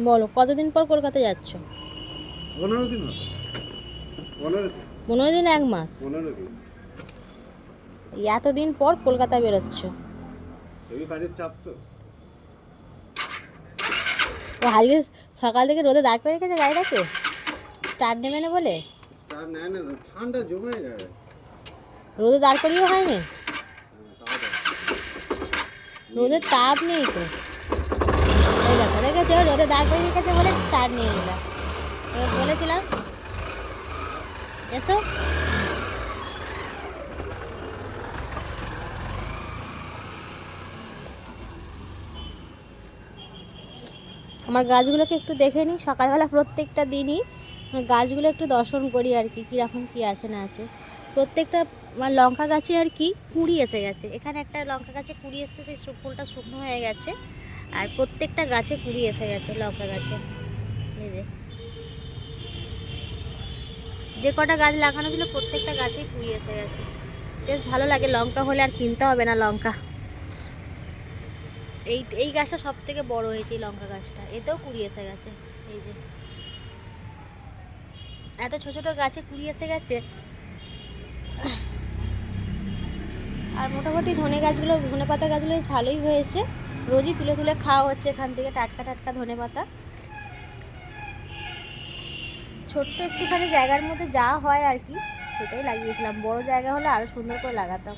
বলো, কতদিন পর কলকাতা যাচ্ছ? 15 দিন হতো। 15 দিন। 15 দিন, 1 মাস? 15 দিন। এতদিন পর কলকাতা বেরোচ্ছ? এই কাজের চাপ তো। ও আজকে সকাল থেকে রোদে দাঁড় করে রেখেছে গাড়িটাকে, স্টার্ট নেবে না বলে। স্টার নেয় না তো, ঠান্ডা জমে যায়। রোদে দাঁড় করিয়েও হয়নি? তাও দেয়। নিয়ে রোদের নেয়। তাপ নেই তো। এই দেখো, দেখেছো রোদে দাঁড় করে রেখেছে বলে স্টার্ট নিয়ে নিলাম। এবার বলেছিলাম এসো। আমার গাছগুলোকে একটু দেখে নিই, সকালবেলা প্রত্যেকটা দিনই গাছগুলো একটু দর্শন করি আর কি, কীরকম কী আছে না আছে। প্রত্যেকটা আমার লঙ্কা গাছে আর কি কুঁড়ি এসে গেছে। এখানে একটা লঙ্কা গাছে কুঁড়ি এসছে, সেই ফুলটা শুকনো হয়ে গেছে। আর প্রত্যেকটা গাছে কুঁড়ি এসে গেছে লঙ্কা গাছে। এই যে কটা গাছ লাগানো ছিল প্রত্যেকটা গাছেই কুঁড়ি এসে গেছে। বেশ ভালো লাগে, লঙ্কা হলে আর কিনতে হবে না লঙ্কা। এই গাছটা সব থেকে বড় হয়েছে, এই লঙ্কা গাছটা, এতেও কুঁড়ি এসে গেছে। এই যে এত ছোট ছোট গাছে কুঁড়ি এসে গেছে। আর মোটামুটি ধনে গাছগুলো, ধনে পাতা গাছগুলো বেশ ভালোই হয়েছে। রোজই তুলে তুলে খাওয়া হচ্ছে এখান থেকে টাটকা টাটকা ধনে পাতা। ছোট্ট একটুখানি জায়গার মধ্যে যা হয় আর কি, সেটাই লাগিয়েছিলাম। বড় জায়গা হলে আরও সুন্দর করে লাগাতাম।